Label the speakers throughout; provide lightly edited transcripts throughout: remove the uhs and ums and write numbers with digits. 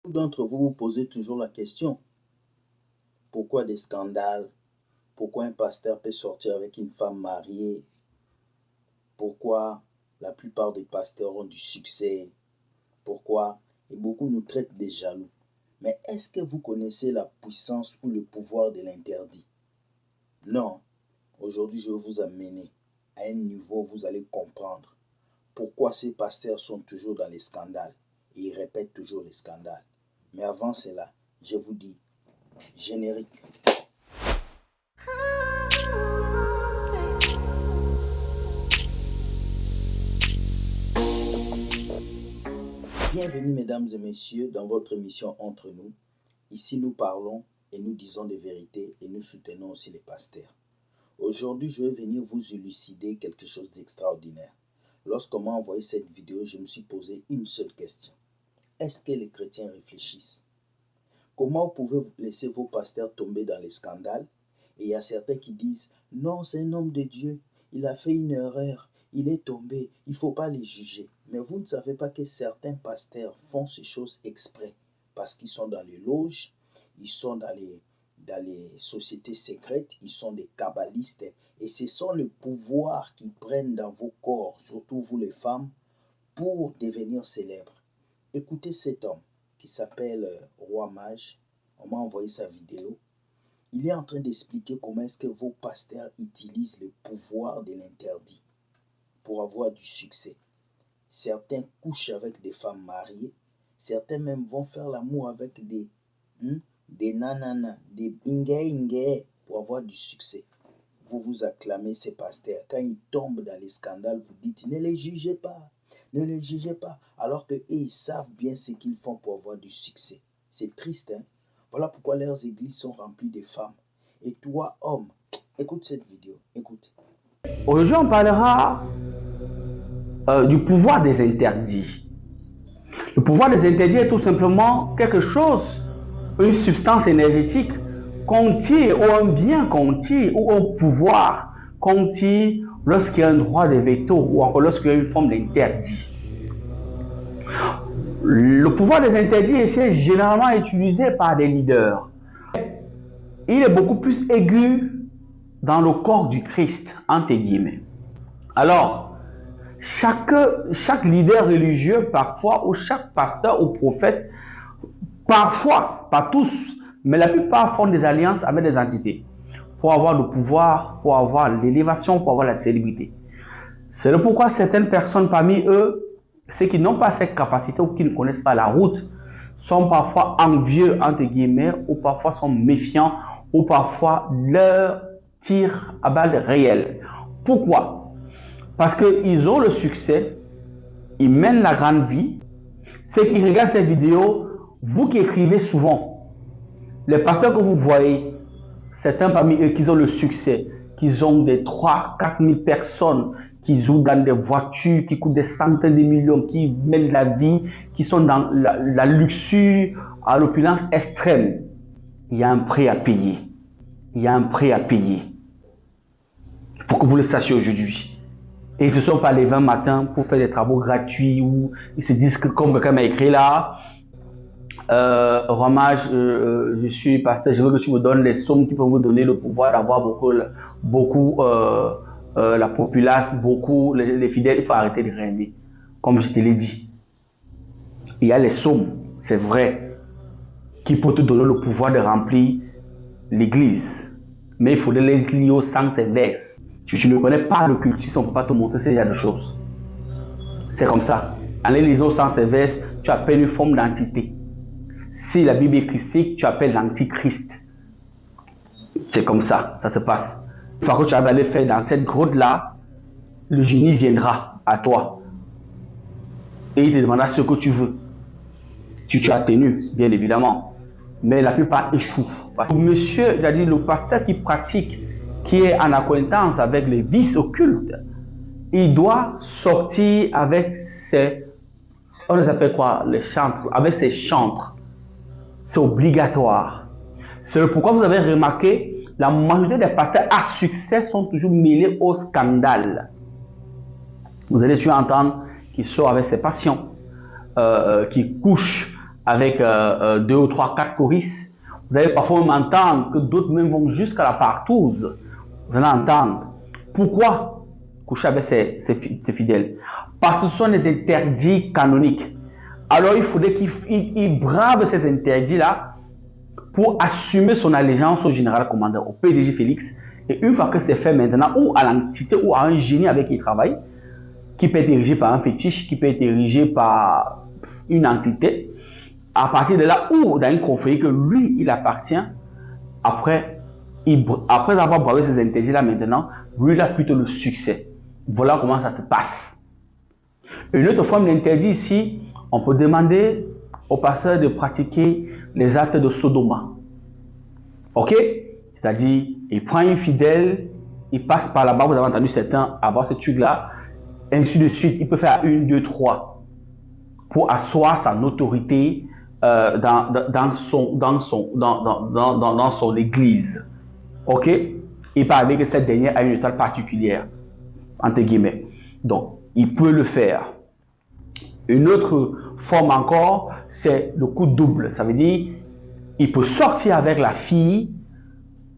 Speaker 1: Beaucoup d'entre vous vous posez toujours la question, pourquoi des scandales? Pourquoi un pasteur peut sortir avec une femme mariée? Pourquoi la plupart des pasteurs ont du succès? Pourquoi? Et beaucoup nous traitent de jaloux. Mais est-ce que vous connaissez la puissance ou le pouvoir de l'interdit? Non. Aujourd'hui, je vais vous amener à un niveau où vous allez comprendre pourquoi ces pasteurs sont toujours dans les scandales et ils répètent toujours les scandales. Mais avant cela, je vous dis, générique. Bienvenue mesdames et messieurs dans votre émission Entre nous. Ici nous parlons et nous disons des vérités et nous soutenons aussi les pasteurs. Aujourd'hui, je vais venir vous élucider quelque chose d'extraordinaire. Lorsqu'on m'a envoyé cette vidéo, je me suis posé une seule question. Est-ce que les chrétiens réfléchissent? Comment pouvez-vous laisser vos pasteurs tomber dans les scandales? Et il y a certains qui disent, non, c'est un homme de Dieu, il a fait une erreur, il est tombé, il ne faut pas les juger. Mais vous ne savez pas que certains pasteurs font ces choses exprès parce qu'ils sont dans les loges, ils sont dans les sociétés secrètes, ils sont des kabbalistes et ce sont les pouvoirs qu'ils prennent dans vos corps, surtout vous les femmes, pour devenir célèbres. Écoutez cet homme qui s'appelle Roi Mage, on m'a envoyé sa vidéo. Il est en train d'expliquer comment est-ce que vos pasteurs utilisent le pouvoir de l'interdit pour avoir du succès. Certains couchent avec des femmes mariées, certains même vont faire l'amour avec des nananas, des inge pour avoir du succès. Vous vous acclamez ces pasteurs. Quand ils tombent dans les scandales, vous dites ne les jugez pas, ne les jugez pas. Alors qu'eux, ils savent bien ce qu'ils font pour avoir du succès. C'est triste, hein? Voilà pourquoi leurs églises sont remplies de femmes. Et toi, homme, écoute cette vidéo, écoute.
Speaker 2: Aujourd'hui, on parlera du pouvoir des interdits. Le pouvoir des interdits est tout simplement quelque chose, une substance énergétique qu'on tire, ou un bien qu'on tire, ou un pouvoir qu'on tire lorsqu'il y a un droit de veto, ou encore lorsqu'il y a une forme d'interdit. Le pouvoir des interdits est généralement utilisé par des leaders. Il est beaucoup plus aigu dans le corps du Christ, entre guillemets. Alors, chaque leader religieux, parfois, ou chaque pasteur ou prophète, parfois, pas tous, mais la plupart font des alliances avec des entités pour avoir le pouvoir, pour avoir l'élévation, pour avoir la célébrité. C'est le pourquoi certaines personnes parmi eux, ceux qui n'ont pas cette capacité ou qui ne connaissent pas la route, sont parfois envieux, entre guillemets, ou parfois sont méfiants, ou parfois leur tirent à balles réelles. Pourquoi? Parce qu'ils ont le succès, ils mènent la grande vie. Ceux qui regardent ces vidéos, vous qui écrivez souvent, les pasteurs que vous voyez, certains parmi eux qui ont le succès, qui ont des 3-4 000 personnes, qui jouent dans des voitures, qui coûtent des centaines de millions, qui mènent la vie, qui sont dans la luxure, à l'opulence extrême. Il y a un prix à payer. Il y a un prix à payer. Il faut que vous le sachiez aujourd'hui. Et ils ne se sont pas levés un matin pour faire des travaux gratuits où ils se disent que comme quelqu'un m'a écrit là, Ramage, je suis pasteur, je veux que tu me donnes les sommes qui peuvent vous donner le pouvoir d'avoir beaucoup la populace, beaucoup les fidèles. Il faut arrêter de rêver. Comme je te l'ai dit, il y a les sommes, c'est vrai, qui peuvent te donner le pouvoir de remplir l'église. Mais il faudrait les lier au sang sévère. Si tu ne connais pas le cultisme, on ne peut pas te montrer ce genre de choses. C'est comme ça. En les lisant au sang sévère, tu appelles une forme d'entité. Si la Bible est christique, tu appelles l'antichrist. C'est comme ça, ça se passe. Une fois que tu vas aller faire dans cette grotte-là, le génie viendra à toi. Et il te demandera ce que tu veux. Si tu as tenu, bien évidemment. Mais la plupart échouent. Parce que monsieur, c'est-à-dire le pasteur qui pratique, qui est en acquaintance avec les vices occultes, il doit sortir avec ses, on les appelle quoi, les chantres, avec ses chantres. C'est obligatoire. C'est pourquoi vous avez remarqué, la majorité des pasteurs à succès sont toujours mêlés au scandale. Vous allez toujours entendre qu'ils sortent avec ses passions, qu'ils couchent avec 2 ou 3, 4 choristes. Vous allez parfois même entendre que d'autres même vont jusqu'à la partouze. Vous allez entendre. Pourquoi coucher avec ses fidèles? Parce que ce sont des interdits canoniques. Alors il faudrait qu'il brave ces interdits-là pour assumer son allégeance au général commandant, au PDG Félix. Et une fois que c'est fait maintenant, ou à l'entité ou à un génie avec qui il travaille, qui peut être dirigé par un fétiche, qui peut être dirigé par une entité, à partir de là, ou dans une confrérie que lui, il appartient, après avoir bravé ces interdits-là maintenant, lui, il a plutôt le succès. Voilà comment ça se passe. Une autre forme d'interdit ici, on peut demander au pasteur de pratiquer les actes de Sodoma. Ok? C'est-à-dire, il prend une fidèle, il passe par là-bas, vous avez entendu certains avoir ce truc-là, ainsi de suite. Il peut faire 1, 2, 3 pour asseoir sa autorité dans son église. Ok? Il peut avec cette dernière à une étoile particulière, entre guillemets. Donc, il peut le faire. Une autre forme encore, c'est le coup double. Ça veut dire, il peut sortir avec la fille,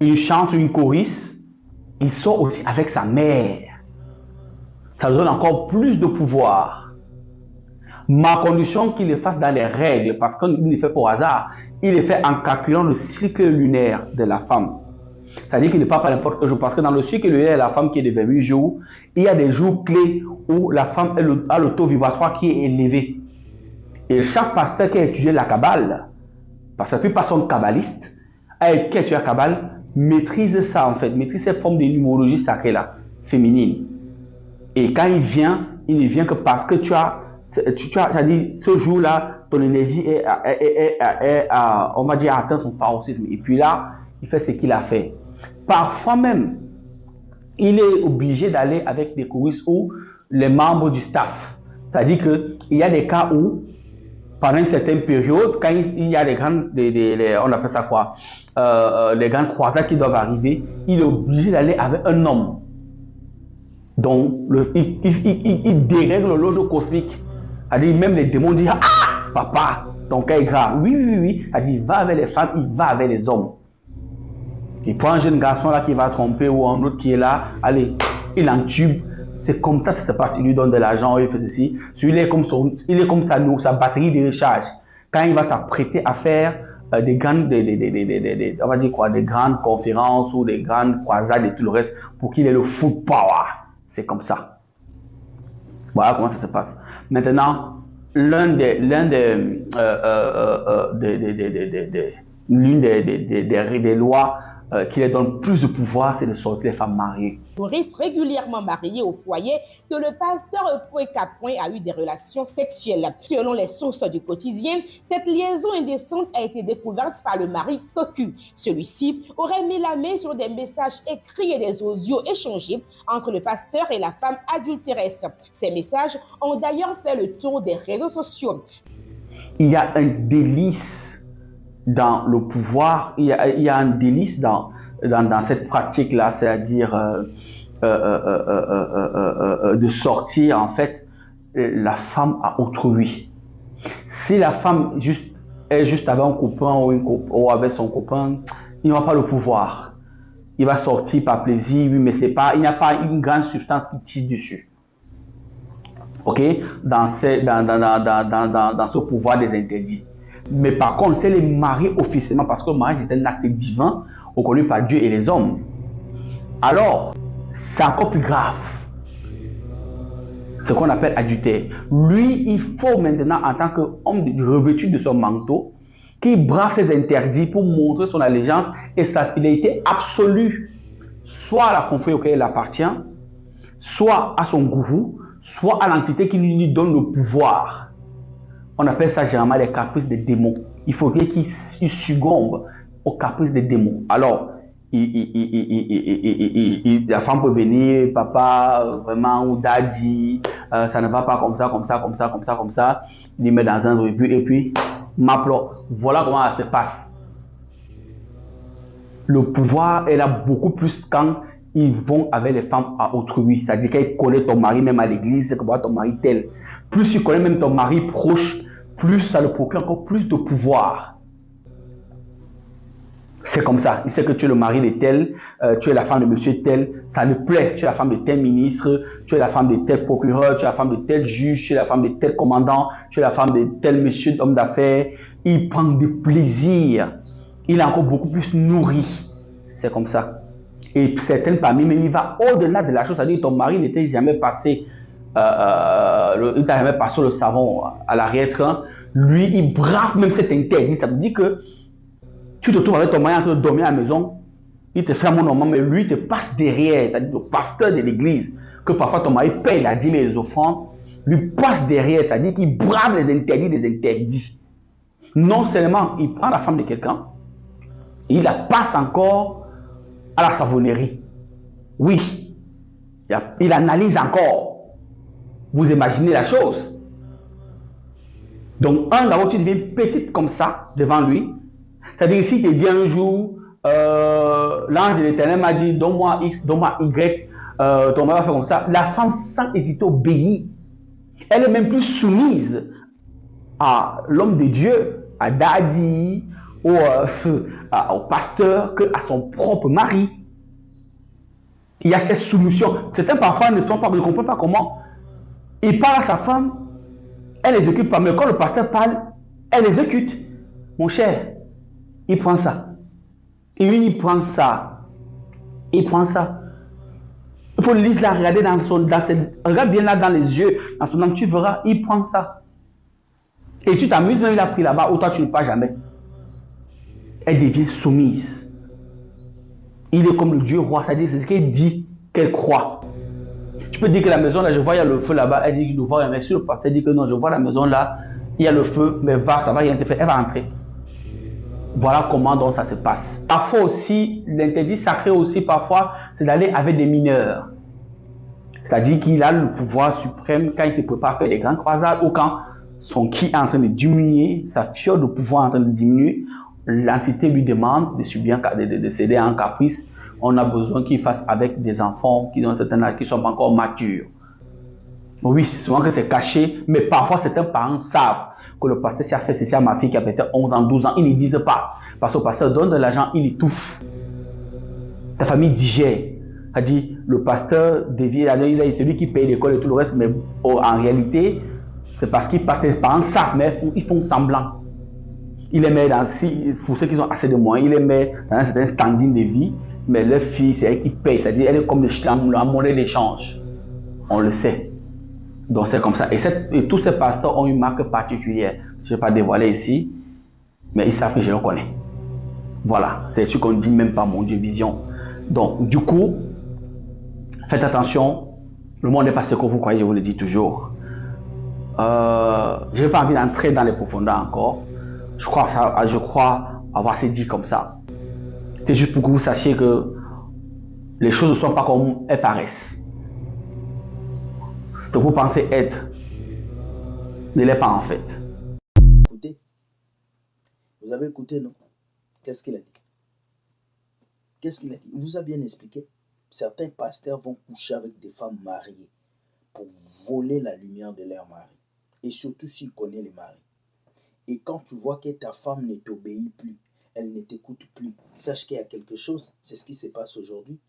Speaker 2: il chante une choriste, il sort aussi avec sa mère. Ça donne encore plus de pouvoir. Ma condition qu'il le fasse dans les règles, parce qu'il le fait pour hasard, il le fait en calculant le cycle lunaire de la femme. C'est-à-dire qu'il ne part pas n'importe quel jour, parce que dans le cycle lunaire de la femme qui est de 28 jours, il y a des jours clés où la femme a le taux vibratoire qui est élevé. Et chaque pasteur qui a étudié la Kabbale, parce que la plupart sont kabbalistes, qui a étudié la Kabbale, maîtrise ça en fait, maîtrise cette forme de numérologie sacrée là, féminine. Et quand il ne vient que parce que tu as dit ce jour-là, ton énergie on va dire, atteint son paroxysme. Et puis là, il fait ce qu'il a fait. Parfois même, il est obligé d'aller avec des choristes ou les membres du staff. C'est-à-dire qu'il y a des cas où, pendant une certaine période, quand il y a des grandes, on appelle ça quoi, les grandes croisades qui doivent arriver, il est obligé d'aller avec un homme. Donc, il dérègle l'horloge cosmique. C'est-à-dire, même les démons disent, ah, papa, ton cas est grave. Oui. C'est-à-dire, il va avec les femmes, il va avec les hommes. Il prend un jeune garçon là qui va tromper ou un autre qui est là, allez, il entube. C'est comme ça que ça se passe. Il lui donne de l'argent, il fait ceci. Il est comme sa batterie de recharge. Quand il va s'apprêter à faire des grandes, on va dire quoi, des grandes conférences ou des grandes croisades et tout le reste pour qu'il ait le full power. C'est comme ça. Voilà comment ça se passe. Maintenant, l'une des lois qui les donne plus de pouvoir, c'est de sortir les femmes mariées.
Speaker 3: Maurice, régulièrement marié au foyer, que le pasteur point qu'à point a eu des relations sexuelles. Selon les sources du quotidien, cette liaison indécente a été découverte par le mari cocu. Celui-ci aurait mis la main sur des messages écrits et des audios échangés entre le pasteur et la femme adultéresse. Ces messages ont d'ailleurs fait le tour des réseaux sociaux.
Speaker 2: Il y a un délice dans le pouvoir, il y a un délice dans cette pratique-là, c'est-à-dire de sortir en fait la femme à autrui. Si la femme est juste avec un copain ou avec son copain, il n'aura pas le pouvoir. Il va sortir par plaisir, oui, mais il n'y a pas une grande substance qui tire dessus. Ok, dans ce pouvoir des interdits. Mais par contre, c'est les mariés officiellement, parce que le mariage est un acte divin reconnu par Dieu et les hommes. Alors, c'est encore plus grave. Ce qu'on appelle adultère. Lui, il faut maintenant, en tant qu'homme revêtu de son manteau, qu'il brave ses interdits pour montrer son allégeance et sa fidélité absolue, soit à la confrérie auquel il appartient, soit à son gourou, soit à l'entité qui lui donne le pouvoir. On appelle ça généralement les caprices des démons. Il faudrait qu'il succombe aux caprices des démons. Alors, la femme peut venir, papa, vraiment, ou daddy, ça ne va pas comme ça. Il met dans un rebut et puis, m'appelons. Voilà comment ça se passe. Le pouvoir est là beaucoup plus quand ils vont avec les femmes à autrui. C'est-à-dire qu'ils connaissent ton mari même à l'église, c'est que voilà ton mari tel. Plus tu connais même ton mari proche, plus ça le procure encore plus de pouvoir. C'est comme ça. Il sait que tu es le mari de tel, tu es la femme de monsieur tel, ça lui plaît. Tu es la femme de tel ministre, tu es la femme de tel procureur, tu es la femme de tel juge, tu es la femme de tel commandant, tu es la femme de tel monsieur homme d'affaires. Il prend du plaisir. Il est encore beaucoup plus nourri. C'est comme ça. Et certaines parmi même, il va au-delà de la chose. C'est-à-dire que ton mari n'était jamais passé, il t'a jamais passé le savon à l'arrière-train. Lui, il brave même cet interdit. Ça veut dire que tu te trouves avec ton mari en train de dormir à la maison, il te fait mon normal, mais lui, il te passe derrière, c'est-à-dire le pasteur de l'église, que parfois ton mari paye la dîme et les offrandes, lui passe derrière, c'est-à-dire qu'il brave les interdits des interdits. Non seulement il prend la femme de quelqu'un, il la passe encore à la savonnerie. Oui, il analyse encore. Vous imaginez la chose. Donc, d'abord, tu deviens petite comme ça devant lui. C'est-à-dire, s'il te dit un jour, l'ange de l'éternel m'a dit, donne-moi X, donne-moi Y, ton mari va faire comme ça, la femme, sans hésiter, obéit. Elle est même plus soumise à l'homme de Dieu, à Daddy, au pasteur, qu'à son propre mari. Il y a cette soumission. Certains parfois ne comprennent pas comment. Il parle à sa femme, elle n'exécute pas, mais quand le pasteur parle, elle exécute. Mon cher, il prend ça. Et lui, il prend ça. Il prend ça. Il faut juste la regarder regarde bien là dans les yeux, dans son âme, tu verras, il prend ça. Et tu t'amuses, même il a pris là-bas, ou toi tu ne pars jamais. Elle devient soumise. Il est comme le Dieu roi, c'est-à-dire c'est ce qu'elle dit qu'elle croit. Tu peux dire que la maison là, je vois, il y a le feu là-bas, elle dit que je ne vois rien, mais si le pasteur dit que non, je vois la maison là, il y a le feu, mais va, ça va rien te faire, elle va entrer. Voilà comment donc ça se passe. Parfois aussi, l'interdit sacré aussi, parfois, c'est d'aller avec des mineurs. C'est-à-dire qu'il a le pouvoir suprême quand il se prépare à faire des grandes croisades ou quand son ki est en train de diminuer, sa fiole de pouvoir est en train de diminuer, l'entité lui demande de céder à un caprice. On a besoin qu'il fasse avec des enfants qui ont un certain âge, qui ne sont pas encore matures. Oui, souvent que c'est caché, mais parfois certains parents savent que le pasteur s'y a fait ceci à ma fille qui a peut-être 11 ans, 12 ans, ils ne disent pas. Parce que le pasteur donne de l'argent, il étouffe. Ta famille digère. C'est-à-dire, le pasteur devient, il est celui qui paye l'école et tout le reste, mais en réalité, c'est parce qu'il passe, les parents savent, mais ils font semblant. Il les met dans, pour ceux qui ont assez de moyens, il les met dans un certain standing de vie, mais leur fille, c'est elle qui paye. C'est-à-dire, elle est comme la monnaie d'échange. On le sait. Donc c'est comme ça. Et tous ces pasteurs ont une marque particulière. Je ne vais pas dévoiler ici, mais ils savent que je le connais. Voilà, c'est ce qu'on ne dit même pas, mon Dieu, vision. Donc du coup, faites attention, le monde n'est pas ce que vous croyez, je vous le dis toujours. Je n'ai pas envie d'entrer dans les profondeurs encore. Je crois avoir assez dit comme ça. C'est juste pour que vous sachiez que les choses ne sont pas comme elles paraissent. Ce que vous pensez être ne l'est pas en fait.
Speaker 1: Écoutez, vous avez écouté, non? Qu'est-ce qu'il a dit? Qu'est-ce qu'il a dit? Il vous a bien expliqué. Certains pasteurs vont coucher avec des femmes mariées pour voler la lumière de leur mari. Et surtout s'ils connaissent les maris. Et quand tu vois que ta femme ne t'obéit plus, elle ne t'écoute plus, sache qu'il y a quelque chose. C'est ce qui se passe aujourd'hui.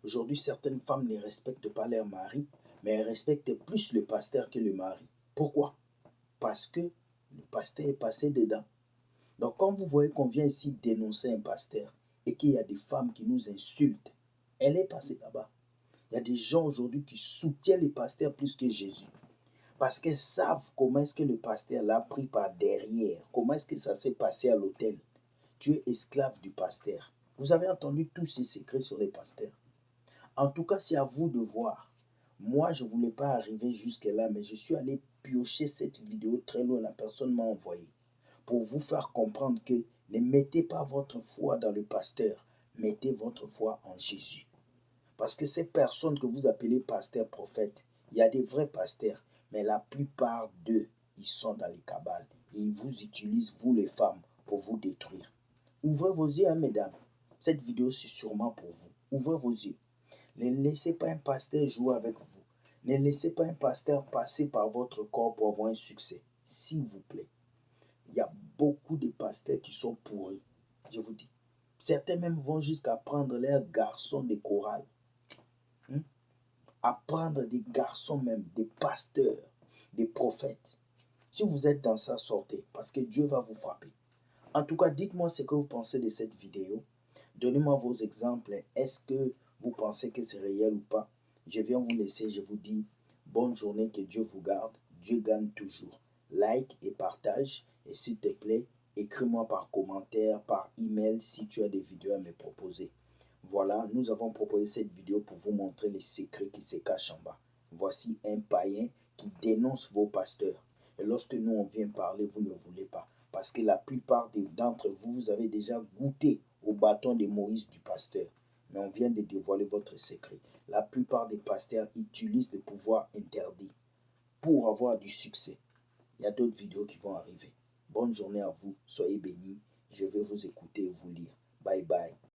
Speaker 1: Aujourd'hui, certaines femmes ne respectent pas leur mari, mais elles respectent plus le pasteur que le mari. Pourquoi? Parce que le pasteur est passé dedans. Donc quand vous voyez qu'on vient ici dénoncer un pasteur et qu'il y a des femmes qui nous insultent, elle est passée là-bas. Il y a des gens aujourd'hui qui soutiennent les pasteurs plus que Jésus. Parce qu'elles savent comment est-ce que le pasteur l'a pris par derrière. Comment est-ce que ça s'est passé à l'hôtel. Tu es esclave du pasteur. Vous avez entendu tous ces secrets sur les pasteurs. En tout cas, c'est à vous de voir. Moi, je ne voulais pas arriver jusque-là, mais je suis allé piocher cette vidéo très loin. La personne m'a envoyé pour vous faire comprendre que ne mettez pas votre foi dans le pasteur, mettez votre foi en Jésus. Parce que ces personnes que vous appelez pasteurs, prophètes, il y a des vrais pasteurs, mais la plupart d'eux, ils sont dans les cabales et ils vous utilisent, vous les femmes, pour vous détruire. Ouvrez vos yeux, hein, mesdames. Cette vidéo, c'est sûrement pour vous. Ouvrez vos yeux. Ne laissez pas un pasteur jouer avec vous. Ne laissez pas un pasteur passer par votre corps pour avoir un succès. S'il vous plaît. Il y a beaucoup de pasteurs qui sont pourris, je vous dis. Certains même vont jusqu'à prendre leurs garçons de chorale. À prendre des garçons même, des pasteurs, des prophètes. Si vous êtes dans ça, sortez, parce que Dieu va vous frapper. En tout cas, dites-moi ce que vous pensez de cette vidéo. Donnez-moi vos exemples. Est-ce que vous pensez que c'est réel ou pas? Je viens vous laisser, je vous dis bonne journée, que Dieu vous garde. Dieu gagne toujours. Like et partage. Et s'il te plaît, écris-moi par commentaire, par email si tu as des vidéos à me proposer. Voilà, nous avons proposé cette vidéo pour vous montrer les secrets qui se cachent en bas. Voici un païen qui dénonce vos pasteurs. Et lorsque nous on vient parler, vous ne voulez pas. Parce que la plupart d'entre vous, vous avez déjà goûté au bâton de Moïse du pasteur. Mais on vient de dévoiler votre secret. La plupart des pasteurs utilisent le pouvoir interdit pour avoir du succès. Il y a d'autres vidéos qui vont arriver. Bonne journée à vous. Soyez bénis. Je vais vous écouter et vous lire. Bye bye.